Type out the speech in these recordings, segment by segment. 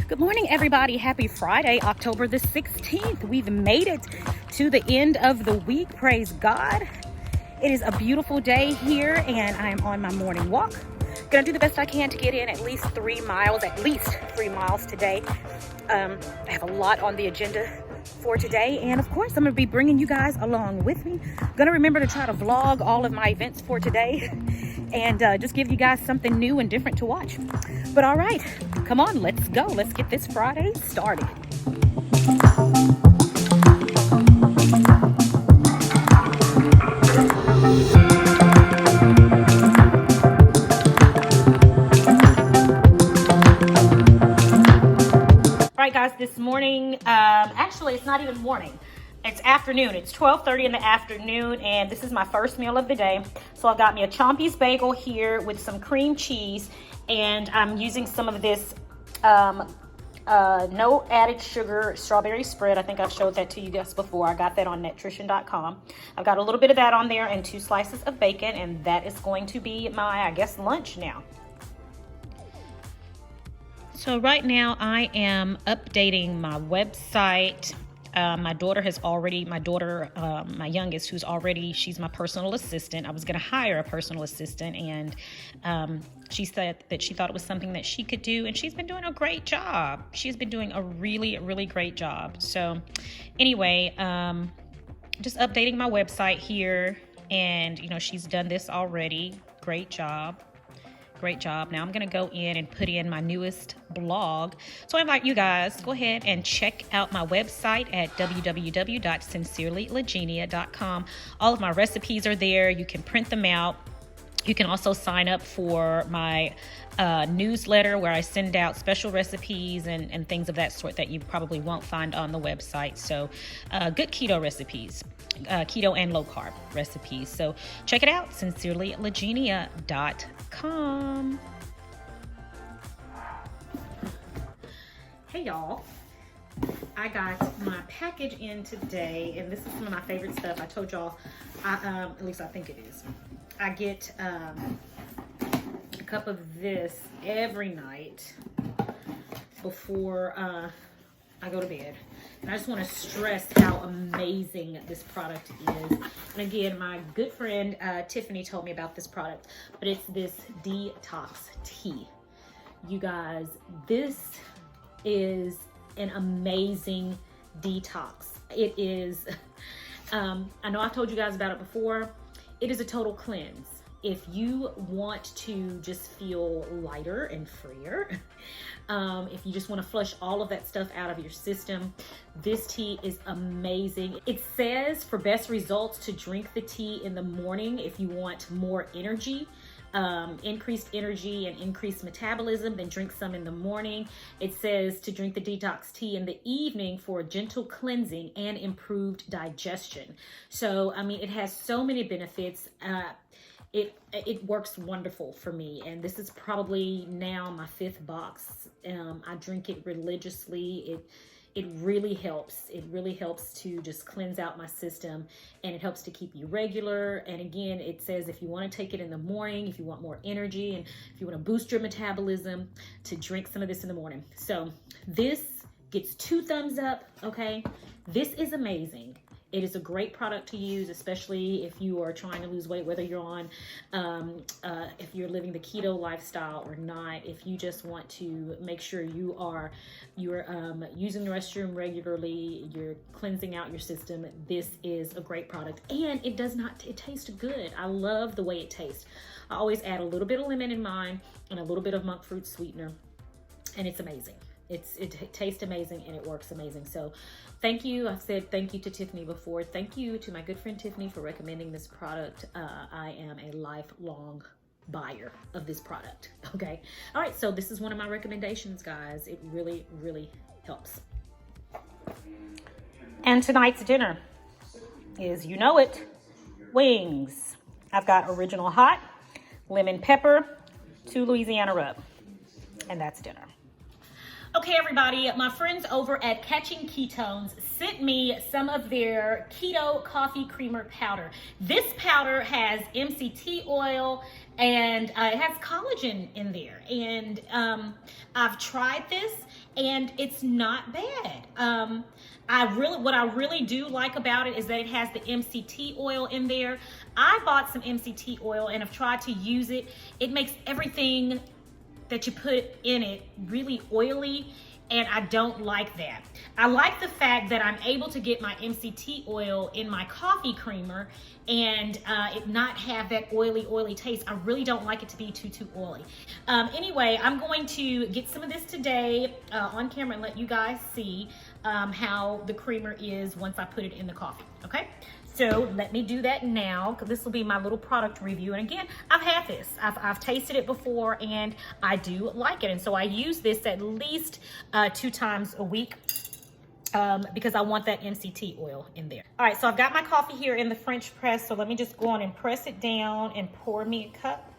Good morning, everybody. Happy Friday, October the 16th. We've made it to the end of the week. Praise God. It is a beautiful day here, and I am on my morning walk. Gonna do the best I can to get in at least 3 miles today. I have a lot on the agenda for today, and of course, I'm gonna be bringing you guys along with me. I'm gonna remember to try to vlog all of my events for today and just give you guys something new and different to watch. But all right, come on, let's go. Let's get this Friday started. All right, guys, this morning, actually, it's not even morning. It's afternoon. It's 12:30 in the afternoon, and this is my first meal of the day. So I've got me a Chompy's bagel here with some cream cheese, and I'm using some of this no added sugar strawberry spread. I think I've showed that to you guys before. I got that on nutrition.com. I've got a little bit of that on there and 2 slices of bacon, and that is going to be my, I guess, lunch now. So right now I am updating my website. My youngest, she's my personal assistant. I was going to hire a personal assistant, and she said that she thought it was something that she could do, and she's been doing a great job. She's been doing a really, really great job. So anyway, just updating my website here, and she's done this already. Great job. Great job. Now I'm going to go in and put in my newest blog. So I invite you guys, go ahead and check out my website at www.sincerelylegenia.com. All of my recipes are there. You can print them out. You can also sign up for my newsletter where I send out special recipes and things of that sort that you probably won't find on the website. So good keto recipes, keto and low carb recipes. So check it out, sincerelylegenia.com. Hey y'all, I got my package in today, and this is some of my favorite stuff. I told y'all, at least I think it is. I get a cup of this every night before I go to bed. And I just want to stress how amazing this product is. And again, my good friend Tiffany told me about this product, but it's this Detox Tea. You guys, this is an amazing detox. It is, I know I've told you guys about it before. It is a total cleanse. If you want to just feel lighter and freer, if you just want to flush all of that stuff out of your system, this tea is amazing. It says for best results to drink the tea in the morning if you want more energy, increased energy and increased metabolism, then drink some in the morning. It says to drink the detox tea in the evening for gentle cleansing and improved digestion. So, I mean, it has so many benefits. It works wonderful for me, and this is probably now my 5th box. I drink it religiously. It really helps. It really helps to just cleanse out my system, and it helps to keep you regular. And again, it says if you want to take it in the morning, if you want more energy, and if you want to boost your metabolism, to drink some of this in the morning. So this gets 2 thumbs up, okay? This is amazing. It is a great product to use, especially if you are trying to lose weight, whether you're on, if you're living the keto lifestyle or not. If you just want to make sure you're using the restroom regularly, you're cleansing out your system, this is a great product. And it tastes good. I love the way it tastes. I always add a little bit of lemon in mine and a little bit of monk fruit sweetener, and it's amazing. It tastes amazing, and it works amazing. So thank you. I've said thank you to Tiffany before. Thank you to my good friend Tiffany for recommending this product. I am a lifelong buyer of this product. Okay. All right. So this is one of my recommendations, guys. It really, really helps. And tonight's dinner is, you know it, wings. I've got original hot, lemon pepper, 2 Louisiana rub, and that's dinner. Okay, everybody, my friends over at Catching Ketones sent me some of their keto coffee creamer powder. This powder has MCT oil and it has collagen in there. And I've tried this, and it's not bad. What I really do like about it is that it has the MCT oil in there. I bought some MCT oil and have tried to use it. It makes everything that you put in it really oily, and I don't like that. I like the fact that I'm able to get my MCT oil in my coffee creamer and it not have that oily taste. I really don't like it to be too oily. Anyway, I'm going to get some of this today on camera and let you guys see how the creamer is once I put it in the coffee, okay? So let me do that now, because this will be my little product review. And again, I've had this. I've tasted it before, and I do like it. And so I use this at least 2 times a week because I want that MCT oil in there. All right, so I've got my coffee here in the French press. So let me just go on and press it down and pour me a cup.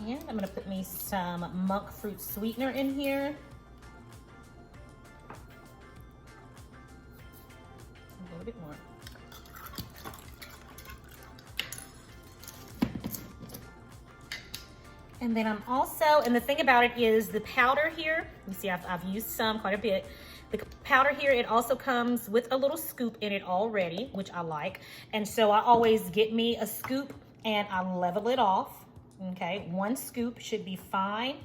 And I'm gonna put me some monk fruit sweetener in here. A little bit more. And then I'm also, and the thing about it is the powder here, you see I've used some quite a bit. The powder here, it also comes with a little scoop in it already, which I like. And so I always get me a scoop and I level it off. Okay, 1 scoop should be fine.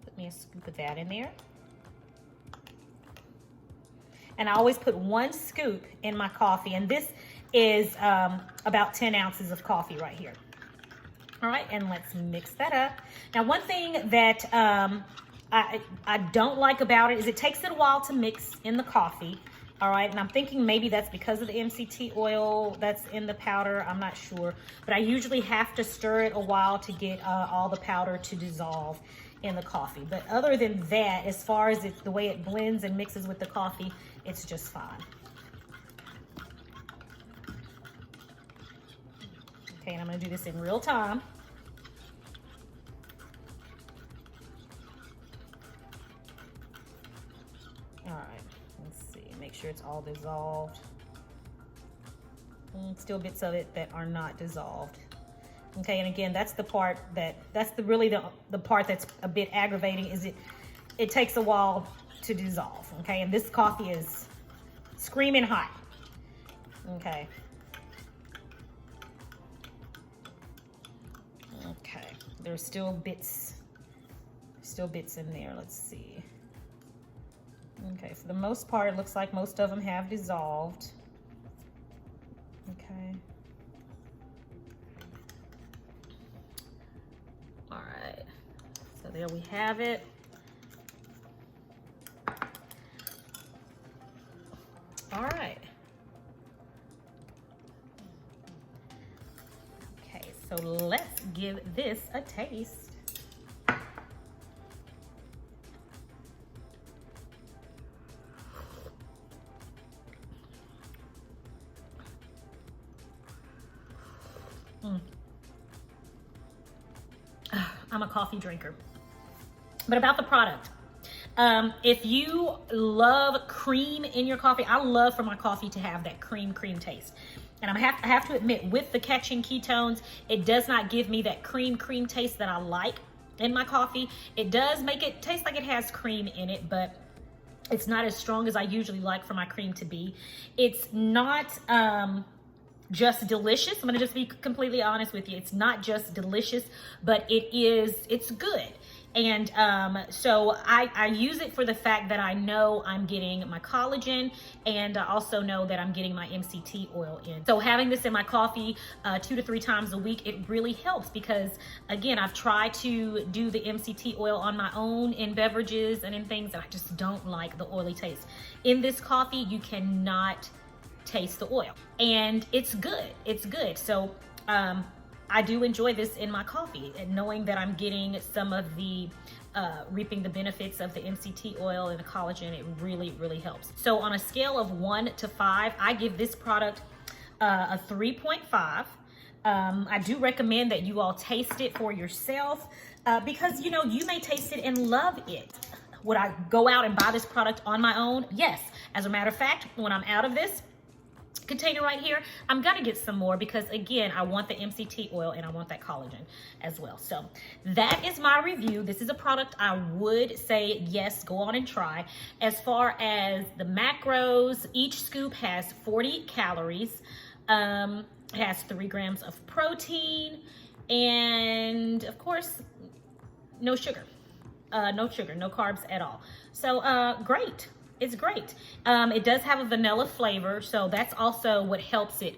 Put me a scoop of that in there. And I always put 1 scoop in my coffee, and this is about 10 ounces of coffee right here. All right, and let's mix that up. Now, one thing that I don't like about it is it takes it a while to mix in the coffee. All right, and I'm thinking maybe that's because of the MCT oil that's in the powder. I'm not sure, but I usually have to stir it a while to get all the powder to dissolve in the coffee. But other than that, as far as the way it blends and mixes with the coffee, it's just fine. Okay, and I'm gonna do this in real time. All right. Make sure it's all dissolved. Still bits of it that are not dissolved. Okay, and again, that's the part that's really the part that's a bit aggravating, is it takes a while to dissolve. Okay, and this coffee is screaming hot. Okay. Okay, there's still bits in there. Let's see. Okay, for the most part, it looks like most of them have dissolved. Okay. All right, so there we have it. All right. Okay, so let's give this a taste. I'm a coffee drinker. But about the product, if you love cream in your coffee, I love for my coffee to have that cream taste. And I have to admit, with the Catching Ketones, it does not give me that cream taste that I like in my coffee. It does make it taste like it has cream in it, but it's not as strong as I usually like for my cream to be. It's not just delicious. I'm gonna just be completely honest with you. It's not just delicious, but it's good. And so I use it for the fact that I know I'm getting my collagen, and I also know that I'm getting my MCT oil in. So having this in my coffee 2 to 3 times a week, it really helps, because again, I've tried to do the MCT oil on my own in beverages and in things, and I just don't like the oily taste. In this coffee, you cannot taste the oil, and it's good. So I do enjoy this in my coffee, and knowing that I'm getting some of the reaping the benefits of the MCT oil and the collagen, it really helps. So on a scale of 1 to 5, I give this product a 3.5. I do recommend that you all taste it for yourself because, you know, you may taste it and love it. Would I go out and buy this product on my own? Yes. As a matter of fact, when I'm out of this container right here, I'm gonna get some more because, again, I want the MCT oil and I want that collagen as well. So that is my review. This is a product I would say, yes, go on and try. As far as the macros, each scoop has 40 calories. It has 3 grams of protein and, of course, no sugar. No sugar, no carbs at all. So great. It's great. It does have a vanilla flavor, so that's also what helps it,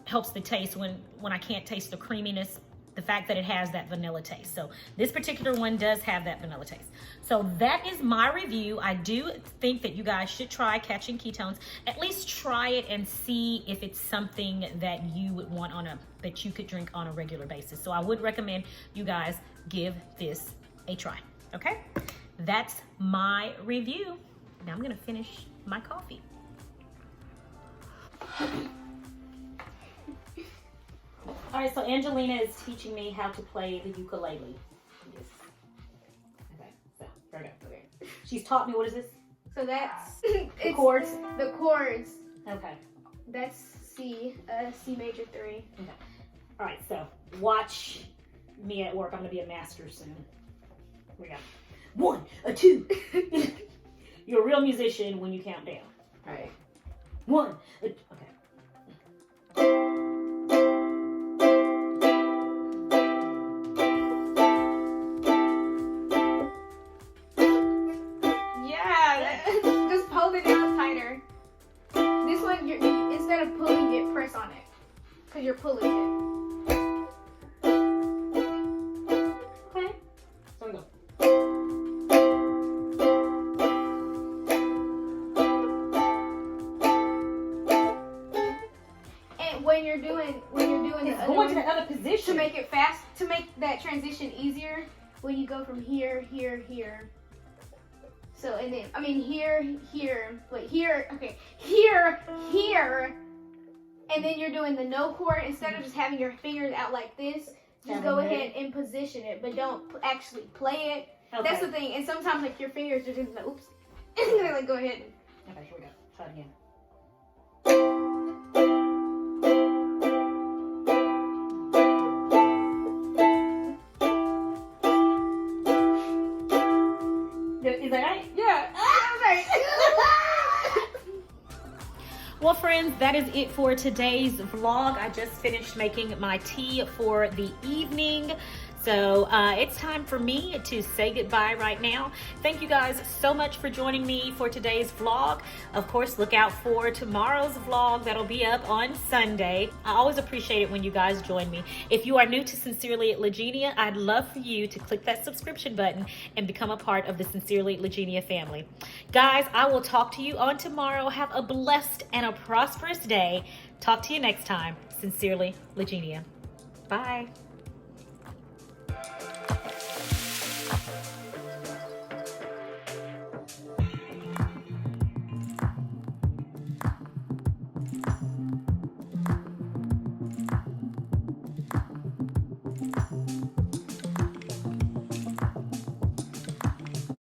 helps the taste when I can't taste the creaminess, the fact that it has that vanilla taste. So this particular one does have that vanilla taste. So that is my review. I do think that you guys should try Catching Ketones. At least try it and see if it's something that you would want that you could drink on a regular basis. So I would recommend you guys give this a try, okay? That's my review. Now I'm gonna finish my coffee. All right, so Angelina is teaching me how to play the ukulele. Yes. Okay, so there we go. Okay. She's taught me, what is this? So that's the chords? The chords. Okay. That's C major 3. Okay. All right, so watch me at work. I'm gonna be a master soon. Here we go. 1, 2. You're a real musician when you count down. All right. 1, okay. Yeah, just hold it down tighter. This one, instead of pulling it, press on it, cause you're pulling it. Okay. So we go. When to the other position. To make it fast, to make that transition easier, when you go from here, here, here. So, and then, I mean, here, but here, okay, here, and then you're doing the no chord. Instead of just having your fingers out like this, just go ahead and position it, but don't actually play it. Okay. That's the thing, and sometimes, like, your fingers are just like, oops, and then, like, go ahead. Okay, here we go. Try it again. Is that right? Yeah. Well, friends, that is it for today's vlog. I just finished making my tea for the evening. So it's time for me to say goodbye right now. Thank you guys so much for joining me for today's vlog. Of course, look out for tomorrow's vlog that'll be up on Sunday. I always appreciate it when you guys join me. If you are new to Sincerely Legenia, I'd love for you to click that subscription button and become a part of the Sincerely Legenia family. Guys, I will talk to you on tomorrow. Have a blessed and a prosperous day. Talk to you next time. Sincerely Legenia. Bye.